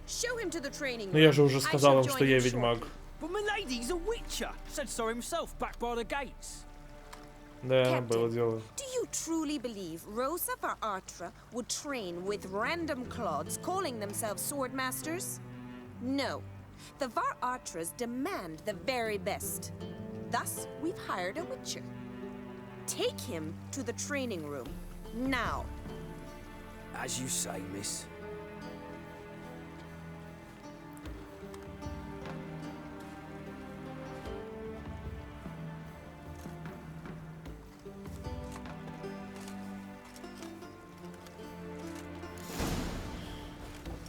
Show him to the training room. Ну я же уже сказал вам, что я ведьмак. But my lady's a witcher. Said so himself back by the gates. Да, было дело. Do you truly believe Rosa Varatra would train with random clods calling themselves sword masters? No. The Varatras demand the very best. Thus, we've hired a witcher. Take him to the training room, now. As you say, miss.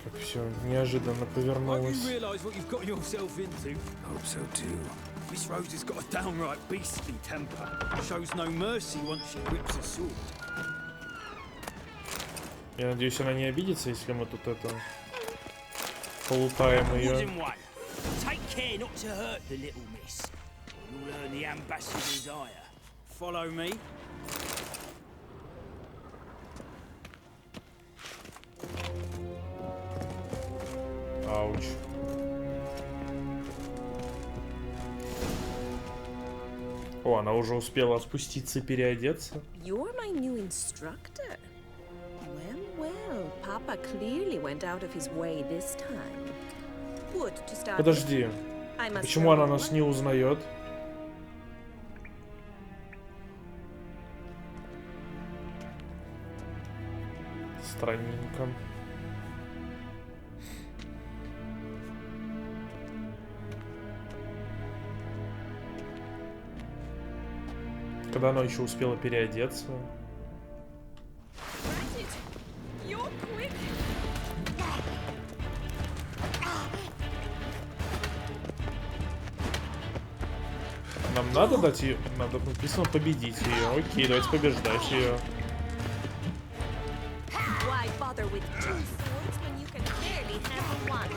Как все неожиданно повернулось. You realise what you've got yourself into? Hope so too. Miss Rose has got a downright beastly temper. Shows no mercy once she whips a sword. Я надеюсь, она не обидится, если мы тут это полутаем ее. Take care not to hurt the little miss. You'll earn the ambassador's ire. Follow me. Ауч. О, она уже успела спуститься и переодеться. You're my new instructor. Well, Papa clearly went out of his way this time. Good to start. Подожди. Почему она нас не узнает? Странненько. Когда она еще успела переодеться. Нам надо дать ее, надо написано победить ее. Окей, давайте побеждать ее. Why bother with two swords when you can barely handle one?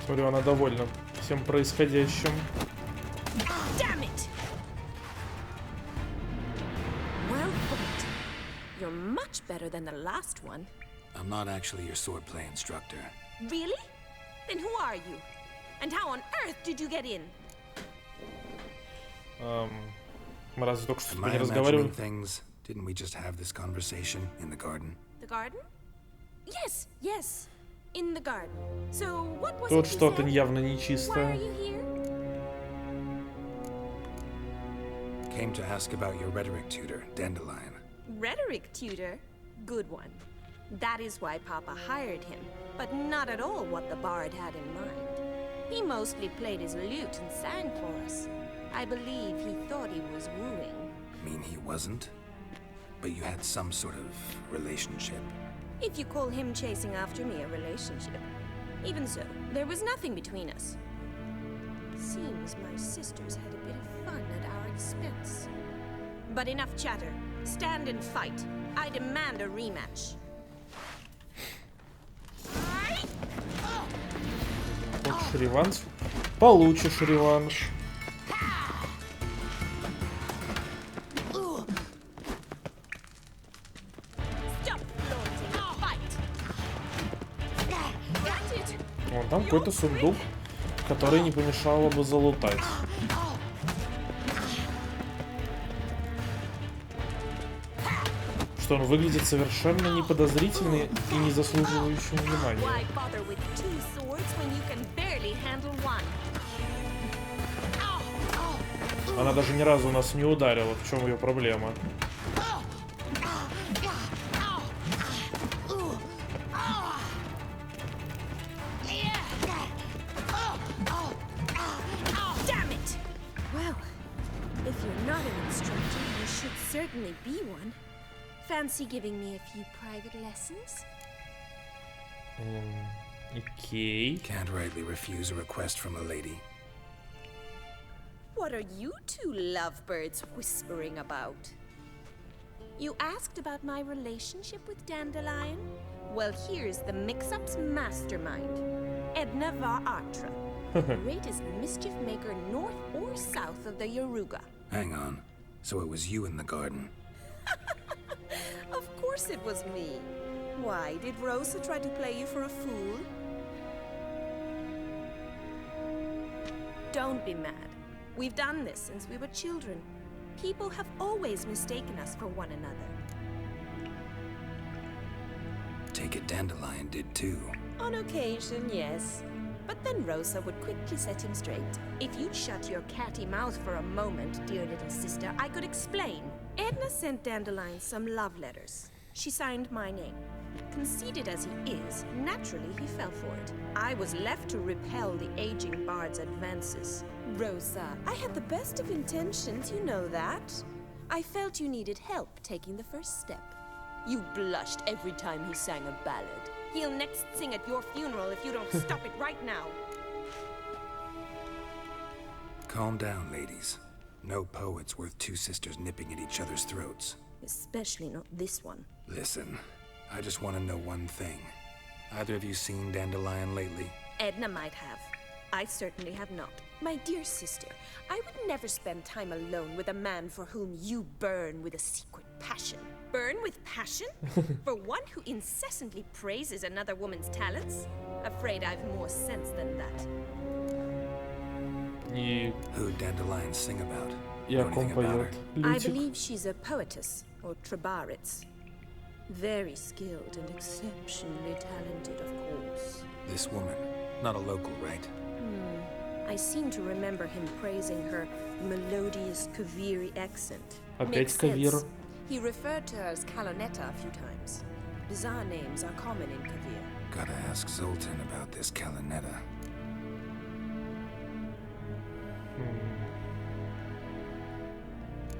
Смотрю, она довольна всем происходящим. Better than the last one. I'm not actually your swordplay instructor. Really? Then who are you? And how on earth did you get in? Мы разве только что Am I не разговаривали? things? Didn't we just have this conversation in the garden? The garden? Yes, yes. In the garden. So what was Тут it you что-то said? явно Why are нечисто. you here? Came to ask about your rhetoric tutor, Dandelion. Rhetoric tutor? Good one. That is why Papa hired him. but not at all what the bard had in mind. He mostly played his lute and sang for us. I believe he thought he was wooing. Mean he wasn't? But you had some sort of relationship. If you call him chasing after me a relationship. Even so, there was nothing between us. Seems my sisters had a bit of fun at our expense. But enough chatter. Stand and fight. I demand a rematch. Хочешь реванш? Получишь реванш. Вон там какой-то сундук, который не помешало бы залутать. Что он выглядит совершенно неподозрительный и не заслуживающим внимания. Она даже ни разу нас не ударила. В чем ее проблема? Fancy giving me a few private lessons? Okay. Can't rightly refuse a request from a lady. What are you two lovebirds whispering about? You asked about my relationship with Dandelion? Well, here's the mix-up's mastermind. Edna var Artra, the greatest mischief maker north or south of the Yaruga. Hang on. So it was you in the garden? Of course it was me. Why, did Rosa try to play you for a fool? Don't be mad. We've done this since we were children. People have always mistaken us for one another. Take it Dandelion did too. On occasion, yes. But then Rosa would quickly set him straight. If you'd shut your catty mouth for a moment, dear little sister, I could explain. Edna sent Dandelion some love letters. She signed my name. Conceited as he is, naturally he fell for it. I was left to repel the aging bard's advances. Rosa, I had the best of intentions, you know that. I felt you needed help taking the first step. You blushed every time he sang a ballad. He'll next sing at your funeral if you don't stop it right now. Calm down, ladies. No poet's worth two sisters nipping at each other's throats. Especially not this one. Listen, I just want to know one thing. Either of you seen Dandelion lately? Edna might have. I certainly have not. My dear sister, I would never spend time alone with a man for whom you burn with a secret passion. Burn with passion? For one who incessantly praises another woman's talents? Afraid I've more sense than that. Who'd Dandelion sing about? Know anything about her? I believe she's a poetess, or trabaritz. Very skilled and exceptionally talented, of course. This woman, not a local, right? I seem to remember him praising her melodious Kaviri accent. Опять Кавир. He referred to her as Kalonetta a few times. Bizarre names are common in Kavir. Gotta ask Zoltan about this Kalonetta.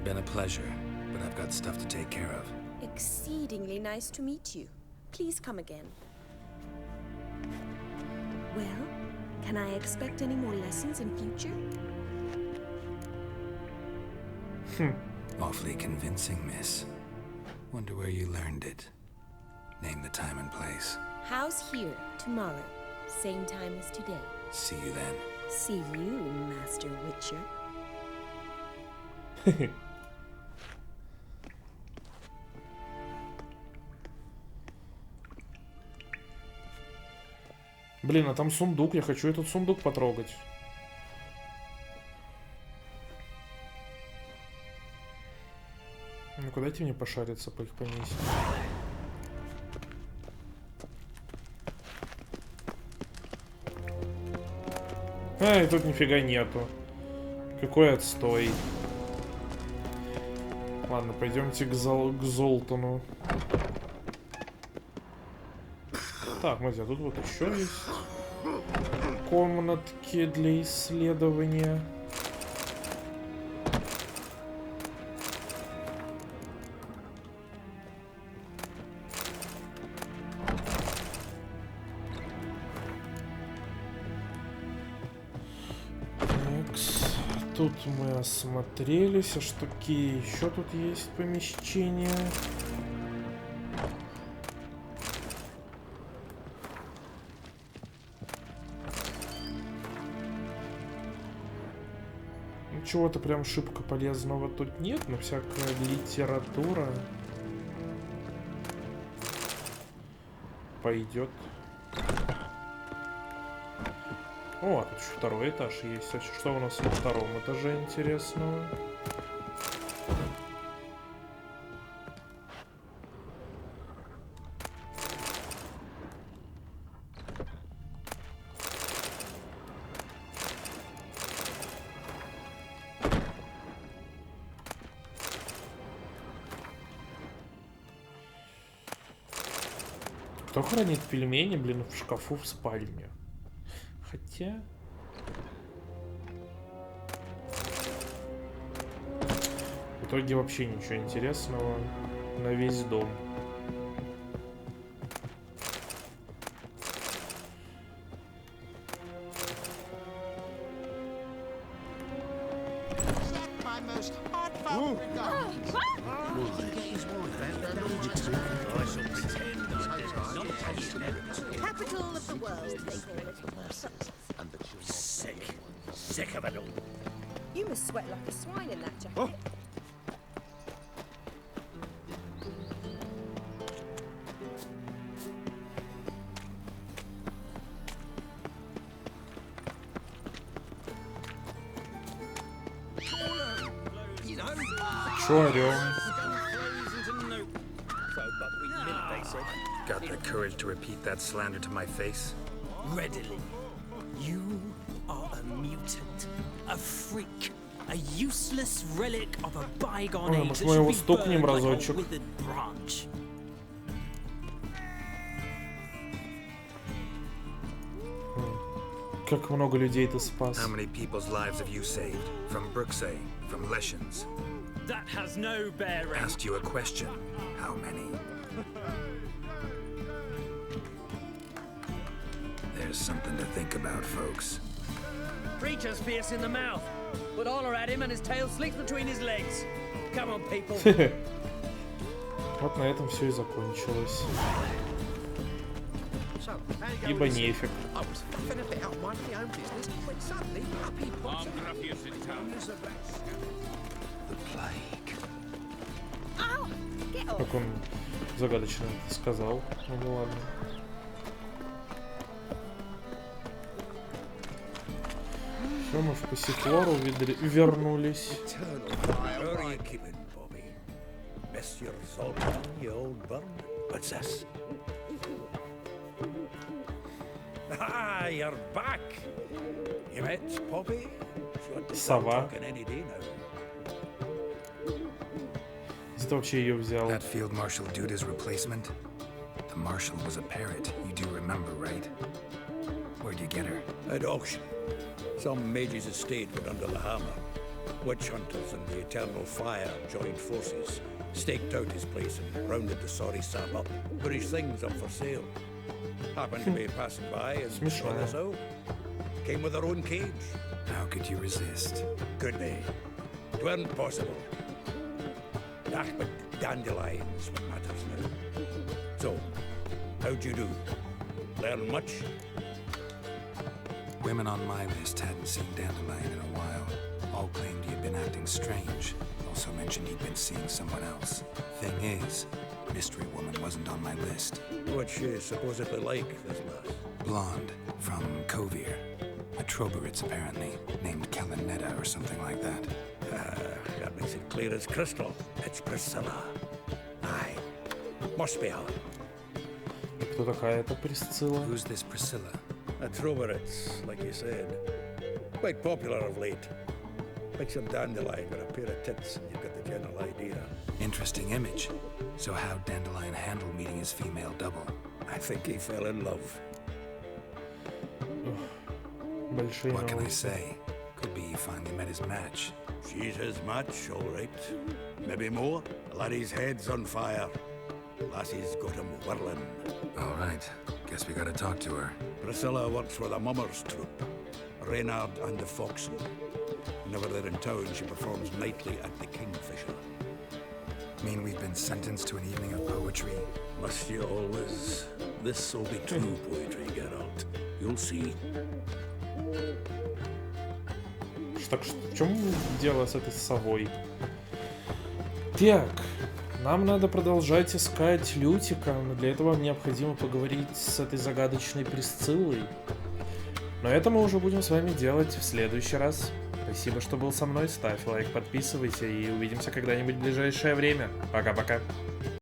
Been a pleasure, but I've got stuff to take care of. Exceedingly nice to meet you. Please come again. Well, can I expect any more lessons in future? Awfully convincing, miss. Wonder where you learned it. Name the time and place. House here, tomorrow. Same time as today. See you then. See you, Master Witcher. Блин, а там сундук. Я хочу этот сундук потрогать. Ну-ка, дайте мне пошариться по их поместью. Ай, тут нифига нету. Какой отстой. Ладно, пойдемте к Золтану. Так, смотрите, тут вот еще есть комнатки для исследования. Тут мы осмотрелись, а что какие еще тут есть помещения? Ну, чего-то прям шибко полезного тут нет, но всякая литература пойдет. О, тут еще второй этаж есть. Что у нас на втором этаже интересного? Кто хранит пельмени, блин, в шкафу в спальне? Хотя... В итоге вообще ничего интересного на весь дом. Capital of the world, they call it. Sick of it all. You must sweat like a swine in that jacket. Чё орём? Got the courage to repeat that slander to my face? Readily. You are a mutant, a freak, a useless relic of a bygone age that should be burned like a withered branch. Как много людей ты спас. How many people's lives have you saved? From Brooksay, from Leshens? That has no bearing. Asked you a question. How many? There's something to think about, folks. Creature's fierce in the mouth, but all are at him and his tail slicks between his legs. Come on, people. Вот на этом все и закончилось. Ибо нефиг. Как он загадочно это сказал. Ну ладно. Все, мы в Пассифлору вернулись. Ah, you're back. You met Poppy? Сова. Где ты вообще ее взял? That field marshal dude is replacement? The marshal was a parrot, you do remember, right? Where'd you get her? At auction. Some mage's estate went under the hammer. Witch hunters and the Eternal Fire joined forces, staked out his place and rounded the sorry sap up. But his things up for sale. Happened to be passing by and saw us out. Came with her own cage. How could you resist? Could they? It weren't possible. Ah, but dandelions what matters now. So, how'd you do? Learn much? Women on my list hadn't seen Dandelion in a while. All claimed he'd been acting strange. Also mentioned he'd been seeing someone else. Thing is, Mystery Woman wasn't on my list. What's she supposedly like, this lass? Blonde, from Kovir. A Troberitz, apparently, named Kalinetta or something like that. That makes it clear as crystal. It's Priscilla. Aye. Must be her. Кто такая эта Присцилла? Who's this Priscilla? A Troberitz, like you said. Quite popular of late. Picture Dandelion with a pair of tits and you've got the general idea. Interesting image. So how'd Dandelion handle meeting his female double? I think he fell in love. What can I say? Could be he finally met his match. She's his match, all right. Maybe more. Laddie's head's on fire. Lassie's got him whirling. All right. Guess we gotta talk to her. Priscilla works for the Mummers troupe. Reynard and the Foxen. Whenever they're in town, she performs nightly at the Kingfisher. Mean we've been sentenced to an evening of poetry? Must you always? This'll be true poetry, Geralt. You'll see. Так, в чем дело с этой совой? Так, нам надо продолжать искать Лютика, но для этого необходимо поговорить с этой загадочной Присциллой. Но это мы уже будем с вами делать в следующий раз. Спасибо, что был со мной. Ставь лайк, подписывайся и увидимся когда-нибудь в ближайшее время. Пока-пока.